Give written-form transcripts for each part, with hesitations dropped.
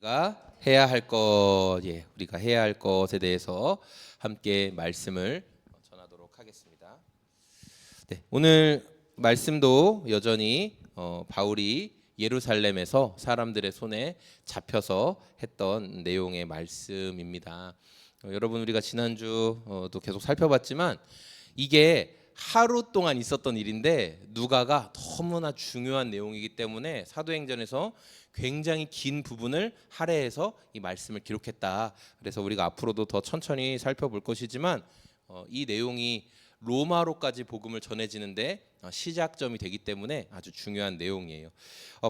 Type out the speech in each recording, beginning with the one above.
우리가 해야 할 것에 대해서 함께 말씀을 전하도록 하겠습니다. 네, 오늘 말씀도 여전히 바울이 예루살렘에서 사람들의 손에 잡혀서 했던 내용의 말씀입니다. 여러분, 우리가 지난주도 계속 살펴봤지만 이게 하루 동안 있었던 일인데 누가가 너무나 중요한 내용이기 때문에 사도행전에서 굉장히 긴 부분을 할애해서 이 말씀을 기록했다. 그래서 우리가 앞으로도 더 천천히 살펴볼 것이지만 이 내용이 로마로까지 복음을 전해지는데 시작점이 되기 때문에 아주 중요한 내용이에요.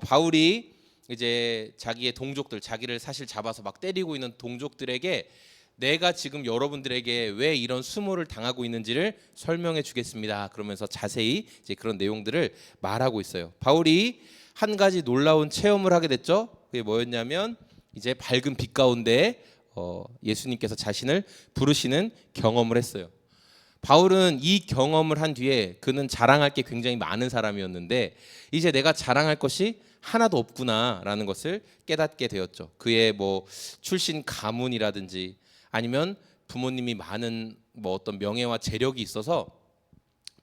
바울이 이제 자기의 동족들, 자기를 사실 잡아서 막 때리고 있는 동족들에게 내가 지금 여러분들에게 왜 이런 수모를 당하고 있는지를 설명해 주겠습니다. 그러면서 자세히 이제 그런 내용들을 말하고 있어요. 바울이 한 가지 놀라운 체험을 하게 됐죠. 그게 뭐였냐면 이제 밝은 빛 가운데 예수님께서 자신을 부르시는 경험을 했어요. 바울은 이 경험을 한 뒤에 그는 자랑할 게 굉장히 많은 사람이었는데 이제 내가 자랑할 것이 하나도 없구나라는 것을 깨닫게 되었죠. 그의 출신 가문이라든지 아니면 부모님이 많은 어떤 명예와 재력이 있어서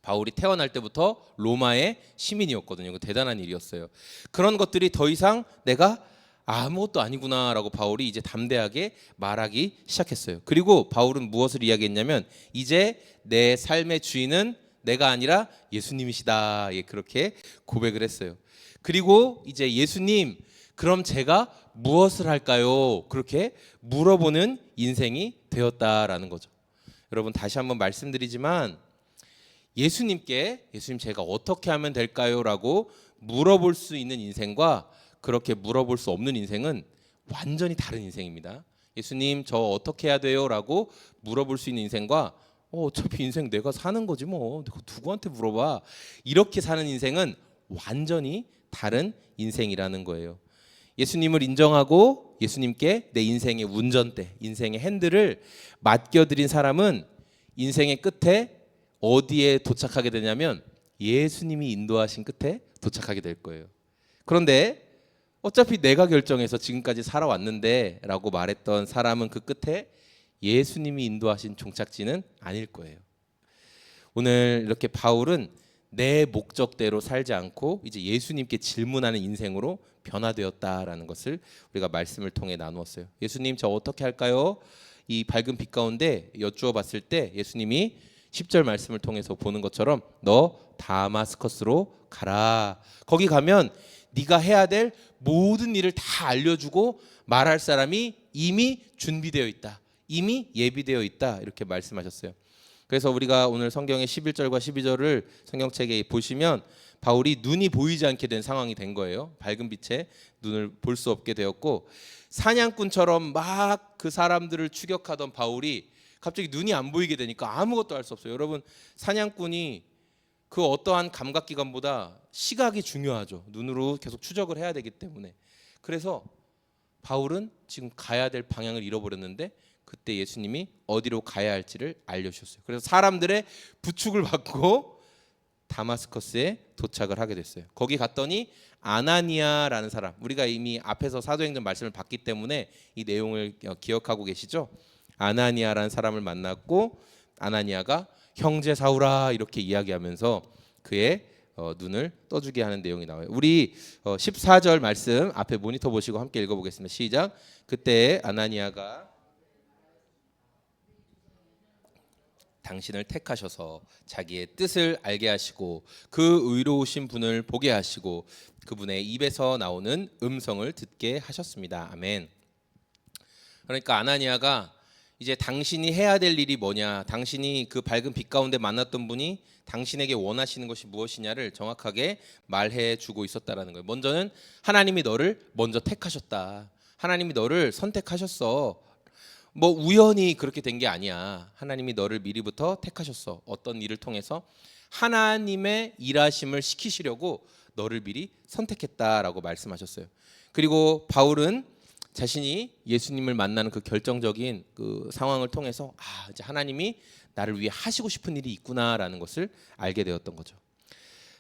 바울이 태어날 때부터 로마의 시민이었거든요. 그 대단한 일이었어요. 그런 것들이 더 이상 내가 아무것도 아니구나라고 바울이 이제 담대하게 말하기 시작했어요. 그리고 바울은 무엇을 이야기했냐면 이제 내 삶의 주인은 내가 아니라 예수님이시다. 그렇게 고백을 했어요. 그리고 이제 예수님, 그럼 제가 무엇을 할까요? 그렇게 물어보는 인생이 되었다라는 거죠. 여러분, 다시 한번 말씀드리지만 예수님 제가 어떻게 하면 될까요? 라고 물어볼 수 있는 인생과 그렇게 물어볼 수 없는 인생은 완전히 다른 인생입니다. 예수님, 저 어떻게 해야 돼요? 라고 물어볼 수 있는 인생과 어차피 인생 내가 사는 거지 뭐 누구한테 물어봐, 이렇게 사는 인생은 완전히 다른 인생이라는 거예요. 예수님을 인정하고 예수님께 내 인생의 운전대, 인생의 핸들을 맡겨드린 사람은 인생의 끝에 어디에 도착하게 되냐면 예수님이 인도하신 끝에 도착하게 될 거예요. 그런데 어차피 내가 결정해서 지금까지 살아왔는데 라고 말했던 사람은 그 끝에 예수님이 인도하신 종착지는 아닐 거예요. 오늘 이렇게 바울은 내 목적대로 살지 않고 이제 예수님께 질문하는 인생으로 변화되었다라는 것을 우리가 말씀을 통해 나누었어요. 예수님, 저 어떻게 할까요? 이 밝은 빛 가운데 여쭈어 봤을 때 예수님이 10절 말씀을 통해서 보는 것처럼 너 다마스커스로 가라. 거기 가면 네가 해야 될 모든 일을 다 알려주고 말할 사람이 이미 준비되어 있다. 이미 예비되어 있다. 이렇게 말씀하셨어요. 그래서 우리가 오늘 성경의 11절과 12절을 성경책에 보시면 바울이 눈이 보이지 않게 된 상황이 된 거예요. 밝은 빛에 눈을 볼 수 없게 되었고 사냥꾼처럼 막 그 사람들을 추격하던 바울이 갑자기 눈이 안 보이게 되니까 아무것도 할 수 없어요. 여러분, 사냥꾼이 그 어떠한 감각기관보다 시각이 중요하죠. 눈으로 계속 추적을 해야 되기 때문에. 그래서 바울은 지금 가야 될 방향을 잃어버렸는데 그때 예수님이 어디로 가야 할지를 알려주셨어요. 그래서 사람들의 부축을 받고 다마스커스에 도착을 하게 됐어요. 거기 갔더니 아나니아라는 사람, 우리가 이미 앞에서 사도행전 말씀을 봤기 때문에 이 내용을 기억하고 계시죠? 아나니아라는 사람을 만났고 아나니아가 형제 사울아 이렇게 이야기하면서 그의 눈을 떠주게 하는 내용이 나와요. 우리 14절 말씀 앞에 모니터 보시고 함께 읽어보겠습니다. 시작. 그때 아나니아가 당신을 택하셔서 자기의 뜻을 알게 하시고 그 의로우신 분을 보게 하시고 그분의 입에서 나오는 음성을 듣게 하셨습니다. 아멘. 그러니까 아나니아가 이제 당신이 해야 될 일이 뭐냐, 당신이 그 밝은 빛 가운데 만났던 분이 당신에게 원하시는 것이 무엇이냐를 정확하게 말해 주고 있었다라는 거예요. 먼저는 하나님이 너를 먼저 택하셨다. 하나님이 너를 선택하셨어. 우연히 그렇게 된 게 아니야. 하나님이 너를 미리부터 택하셨어. 어떤 일을 통해서 하나님의 일하심을 시키시려고 너를 미리 선택했다라고 말씀하셨어요. 그리고 바울은 자신이 예수님을 만나는 그 결정적인 그 상황을 통해서 이제 하나님이 나를 위해 하시고 싶은 일이 있구나라는 것을 알게 되었던 거죠.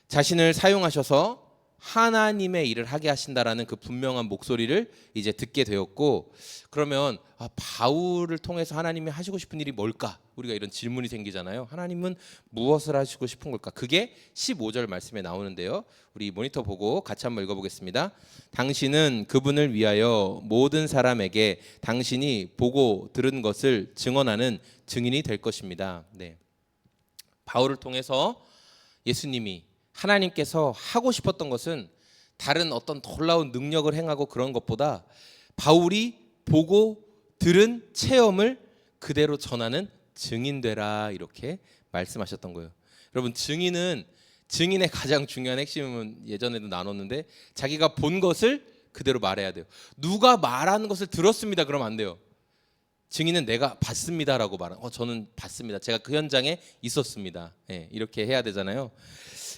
자신을 사용하셔서 하나님의 일을 하게 하신다라는 그 분명한 목소리를 이제 듣게 되었고, 그러면 바울을 통해서 하나님이 하시고 싶은 일이 뭘까? 우리가 이런 질문이 생기잖아요. 하나님은 무엇을 하시고 싶은 걸까? 그게 15절 말씀에 나오는데요. 우리 모니터 보고 같이 한번 읽어보겠습니다. 당신은 그분을 위하여 모든 사람에게 당신이 보고 들은 것을 증언하는 증인이 될 것입니다. 네. 바울을 통해서 예수님이, 하나님께서 하고 싶었던 것은 다른 어떤 놀라운 능력을 행하고 그런 것보다 바울이 보고 들은 체험을 그대로 전하는 증인 되라, 이렇게 말씀하셨던 거예요. 여러분, 증인의 가장 중요한 핵심은 예전에도 나눴는데, 자기가 본 것을 그대로 말해야 돼요. 누가 말하는 것을 들었습니다 그러면 안 돼요. 증인은 내가 봤습니다라고 말하는, 저는 봤습니다, 제가 그 현장에 있었습니다, 이렇게 해야 되잖아요.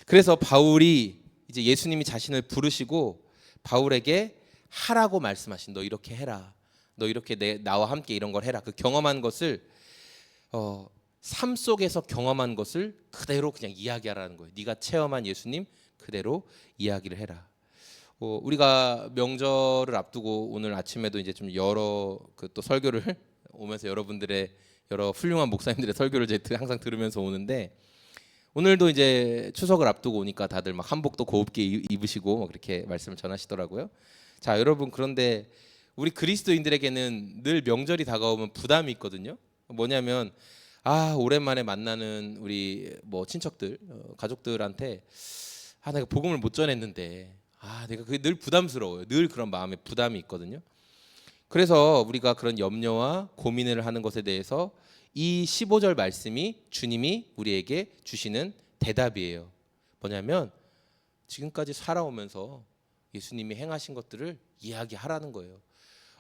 그래서 바울이 이제 예수님이 자신을 부르시고 바울에게 하라고 말씀하신, 너 이렇게 해라, 너 이렇게 나와 함께 이런 걸 해라. 그 경험한 것을 삶 속에서 경험한 것을 그대로 그냥 이야기하라는 거예요. 네가 체험한 예수님 그대로 이야기를 해라. 우리가 명절을 앞두고 오늘 아침에도 이제 좀 여러 또 설교를 오면서 여러분들의 여러 훌륭한 목사님들의 설교를 이제 항상 들으면서 오는데, 오늘도 이제 추석을 앞두고 오니까 다들 막 한복도 곱게 입으시고 그렇게 말씀을 전하시더라고요. 자, 여러분, 그런데 우리 그리스도인들에게는 늘 명절이 다가오면 부담이 있거든요. 뭐냐면 오랜만에 만나는 우리 친척들, 가족들한테 내가 복음을 못 전했는데 내가 그게 늘 부담스러워요. 늘 그런 마음에 부담이 있거든요. 그래서 우리가 그런 염려와 고민을 하는 것에 대해서 이 15절 말씀이 주님이 우리에게 주시는 대답이에요. 뭐냐면 지금까지 살아오면서 예수님이 행하신 것들을 이야기하라는 거예요.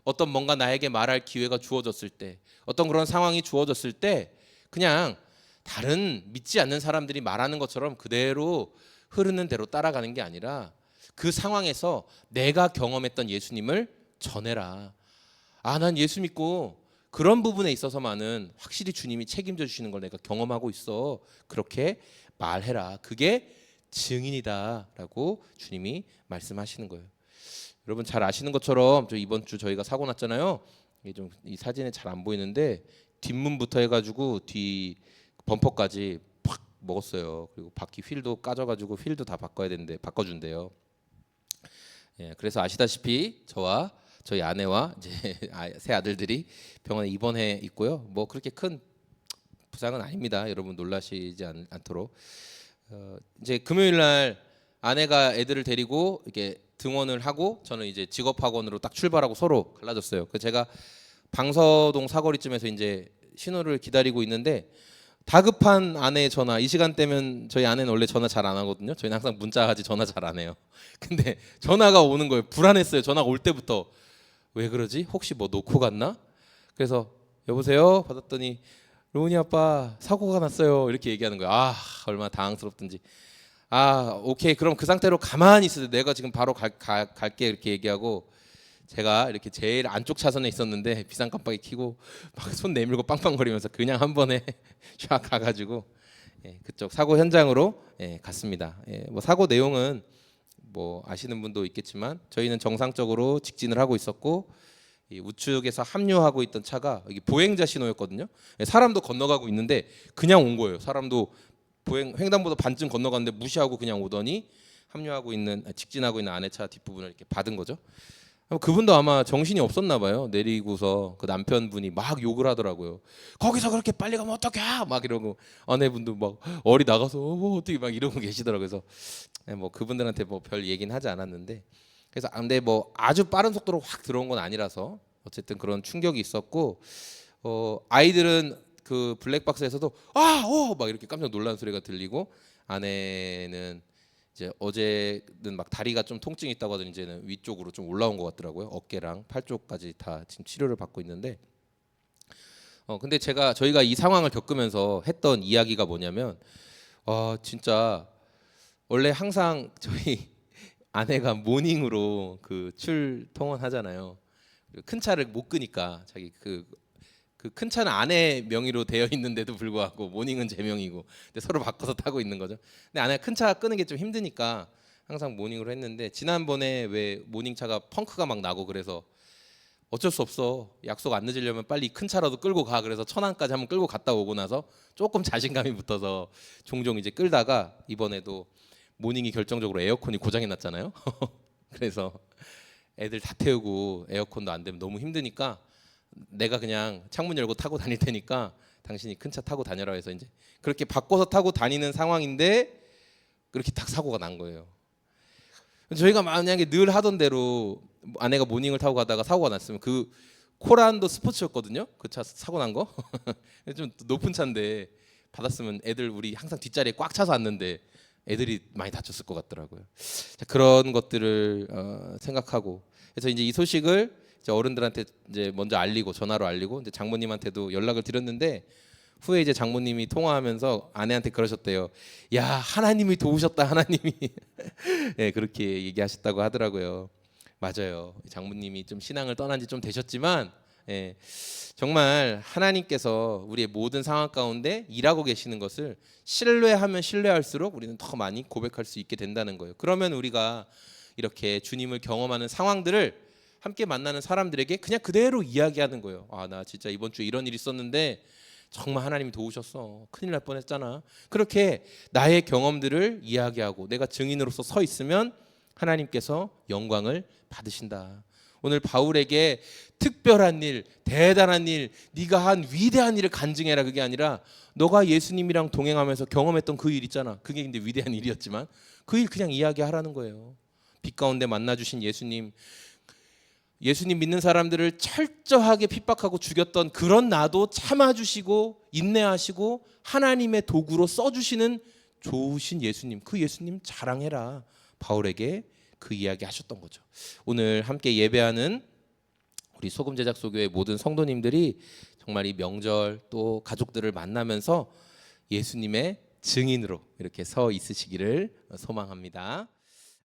어떤 뭔가 나에게 말할 기회가 주어졌을 때, 어떤 그런 상황이 주어졌을 때 그냥 다른 믿지 않는 사람들이 말하는 것처럼 그대로 흐르는 대로 따라가는 게 아니라 그 상황에서 내가 경험했던 예수님을 전해라. 난 예수 믿고 그런 부분에 있어서만은 확실히 주님이 책임져 주시는 걸 내가 경험하고 있어. 그렇게 말해라. 그게 증인이다라고 주님이 말씀하시는 거예요. 여러분, 잘 아시는 것처럼 이번 주 저희가 사고 났잖아요. 이게 좀 이 사진에 잘 안 보이는데 뒷문부터 해가지고 뒤 범퍼까지 팍 먹었어요. 그리고 바퀴 휠도 까져가지고 휠도 다 바꿔야 되는데 바꿔준대요. 그래서 아시다시피 저와 저희 아내와 이제 세 아들들이 병원에 입원해 있고요. 그렇게 큰 부상은 아닙니다. 여러분 놀라시지 않도록. 이제 금요일 날 아내가 애들을 데리고 이렇게 등원을 하고 저는 이제 직업학원으로 딱 출발하고 서로 갈라졌어요. 그래서 제가 방서동 사거리쯤에서 이제 신호를 기다리고 있는데 다급한 아내의 전화, 이 시간대면 저희 아내는 원래 전화 잘 안 하거든요. 저희는 항상 문자하지 전화 잘 안 해요. 근데 전화가 오는 거예요. 불안했어요. 전화가 올 때부터. 왜 그러지? 혹시 놓고 갔나? 그래서 여보세요? 받았더니 로운이 아빠 사고가 났어요. 이렇게 얘기하는 거예요. 얼마나 당황스럽든지. 오케이, 그럼 그 상태로 가만히 있어도 내가 지금 바로 갈게, 이렇게 얘기하고, 제가 이렇게 제일 안쪽 차선에 있었는데 비상 깜빡이 켜고 막 손 내밀고 빵빵거리면서 그냥 한 번에 샥 가가지고 그쪽 사고 현장으로 갔습니다. 사고 내용은 아시는 분도 있겠지만 저희는 정상적으로 직진을 하고 있었고, 이 우측에서 합류하고 있던 차가 여기 보행자 신호였거든요. 사람도 건너가고 있는데 그냥 온 거예요. 사람도 횡단보도 반쯤 건너갔는데 무시하고 그냥 오더니 직진하고 있는 아내 차 뒷부분을 이렇게 받은 거죠. 그분도 아마 정신이 없었나 봐요. 내리고서 그 남편분이 막 욕을 하더라고요. 거기서 그렇게 빨리 가면 어떡해? 막 이러고 아내분도 막 어리 나가서 어떻게 막 이러고 계시더라고요. 그래서 그분들한테 별 얘기는 하지 않았는데, 그래서 근데 아주 빠른 속도로 확 들어온 건 아니라서 어쨌든 그런 충격이 있었고, 아이들은 그 블랙박스에서도 막 이렇게 깜짝 놀란 소리가 들리고, 아내는 이제 어제는 막 다리가 좀 통증이 있다고 하더니 이제는 위쪽으로 좀 올라온 것 같더라고요. 어깨랑 팔 쪽까지 다 지금 치료를 받고 있는데, 근데 저희가 이 상황을 겪으면서 했던 이야기가 뭐냐면, 진짜 원래 항상 저희 아내가 모닝으로 그 출통원 하잖아요. 큰 차를 못 끄니까 자기 그 큰 차는 아내 명의로 되어 있는데도 불구하고 모닝은 제 명이고, 근데 서로 바꿔서 타고 있는 거죠. 근데 아내가 큰 차 끄는 게 좀 힘드니까 항상 모닝으로 했는데 지난번에 왜 모닝차가 펑크가 막 나고 그래서 어쩔 수 없어. 약속 안 늦으려면 빨리 큰 차라도 끌고 가. 그래서 천안까지 한번 끌고 갔다 오고 나서 조금 자신감이 붙어서 종종 이제 끌다가 이번에도 모닝이 결정적으로 에어컨이 고장이 났잖아요. 그래서 애들 다 태우고 에어컨도 안 되면 너무 힘드니까 내가 그냥 창문 열고 타고 다닐 테니까 당신이 큰 차 타고 다녀라 해서 이제 그렇게 바꿔서 타고 다니는 상황인데 그렇게 딱 사고가 난 거예요. 저희가 만약에 늘 하던 대로 아내가 모닝을 타고 가다가 사고가 났으면 그 코란도 스포츠였거든요. 그 차 사고 난 거. 좀 높은 차인데 받았으면 애들 우리 항상 뒷자리에 꽉 차서 앉는데 애들이 많이 다쳤을 것 같더라고요. 자, 그런 것들을 생각하고 그래서 이제 이 소식을 이제 어른들한테 이제 먼저 알리고 전화로 알리고 이제 장모님한테도 연락을 드렸는데 후에 이제 장모님이 통화하면서 아내한테 그러셨대요. 야, 하나님이 도우셨다, 하나님이. 네, 그렇게 얘기하셨다고 하더라고요. 맞아요. 장모님이 좀 신앙을 떠난 지 좀 되셨지만 예, 정말 하나님께서 우리의 모든 상황 가운데 일하고 계시는 것을 신뢰하면 신뢰할수록 우리는 더 많이 고백할 수 있게 된다는 거예요. 그러면 우리가 이렇게 주님을 경험하는 상황들을 함께 만나는 사람들에게 그냥 그대로 이야기하는 거예요. 아, 나 진짜 이번 주에 이런 일이 있었는데 정말 하나님이 도우셨어. 큰일 날 뻔했잖아. 그렇게 나의 경험들을 이야기하고 내가 증인으로서 서 있으면 하나님께서 영광을 받으신다. 오늘 바울에게 특별한 일, 대단한 일, 네가 한 위대한 일을 간증해라 그게 아니라 너가 예수님이랑 동행하면서 경험했던 그 일 있잖아. 그게 근데 위대한 일이었지만 그 일 그냥 이야기하라는 거예요. 빛 가운데 만나주신 예수님, 예수님 믿는 사람들을 철저하게 핍박하고 죽였던 그런 나도 참아주시고 인내하시고 하나님의 도구로 써주시는 좋으신 예수님, 그 예수님 자랑해라. 바울에게 그 이야기 하셨던 거죠. 오늘 함께 예배하는 우리 소금제작소교회 모든 성도님들이 정말 이 명절 또 가족들을 만나면서 예수님의 증인으로 이렇게 서 있으시기를 소망합니다.